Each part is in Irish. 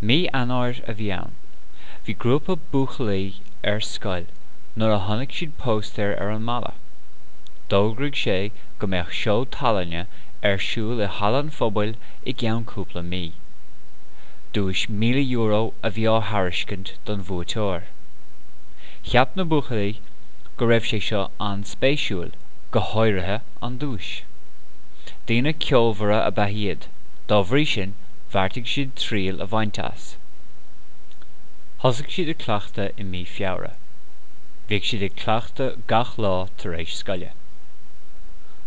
Mí anóir a bhí ann. Bhí grúpa buachalaí ar scoil nuair a tháinig siad póstóir ar an mala. Dógraigh sé go mbeadh seo tallainne ar siúl I halla an phobail I gceann cúpla mí. Dúis €1,000,000 a bhí á thairiscint don bhuaiteoir. Cheap na buachalaí go raibh sé seo an spéisiúil go háirithe an dúis. Daoine ceolmhara a bheith iad, dá bhrí sin bharrtaigh siad tríal a bhainteas. Thosaigh siad a cleachta I mí feabhra. Bhíodh siad ag cleachta gach lá tar éis scoile.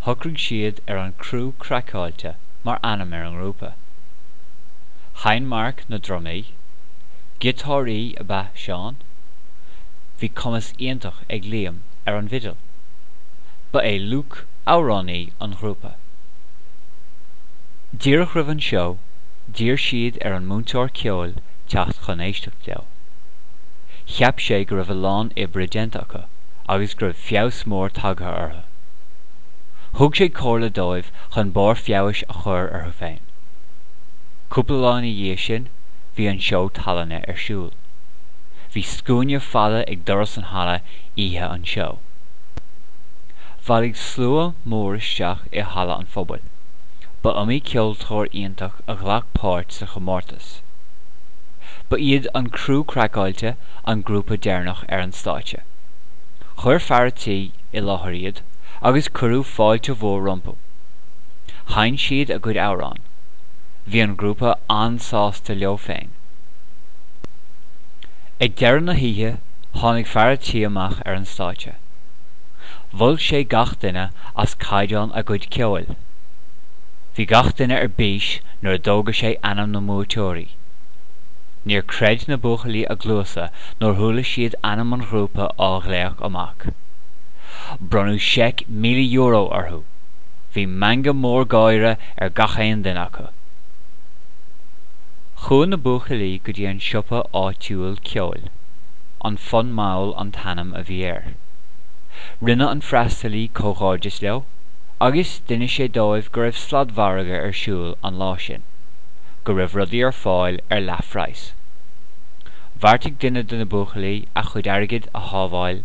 Thocraigh siad ar an crú craicáilte mar anam ar an grúpa. Hain Mark na dromaí, gitáirí a bheith seán, bhí cumas iontach ag Liam ar an vidal. Ba é Luke áránaí an grúpa. Díreach roimh an seo, dír siad ar an múntóir ceoil teacht chun éisteacht leo. Cheap sé go raibh a lán ibre déntacha, agus go raibh feabhas mór tagtha orthu. Thug sé córa dóibh chun bár feabhas a chur orthu féin. Cúpla láin I dhé sin, bhí an seo tallainne ar siúl. Bhí scúine fada ag doras an halla ihe an seo. Bhaigh slua mór isteach I halla an phobail, ba iomaí ceoltóir iontach a ghlach páirt sa chomórtas. Ba iad an crú craicáilte an grúpa déarnach ar an stáite. Chuir fearrtaí I láthair iad, agus curú fáilte mhór rompu. Hain siad a gcuid árán. Bhí an grúpa ansásta leo féin. Ag deireadh na híthe, tháinig fearrtaí amach ar an stáite. Bhfuil sé gach duine as caideán a gcuid ceoil. Bhí gach duine ar bís nuair a dógadh sé anam na múitéirí. Níor creid na buachalaí a gluasa nuair thula siad anam an grúpa á ghlaoch amach. Bronnú seic €1,000,000 orthu. Bhí manga mór gáire ar gachéan duine acu. Chúin na buachalaí go dtí an siopa áitiúil ceoil, an fun máil an tanam a bhí air. Rinne an freastalí cóghairdis leo, agus duine sé dóibh go raibh sladmharaige ar siúl an lá sin, go raibh rudaí ar fáil ar leathphrais. Bharrtaigh duine do na buachalaí a chud airgid a thábháil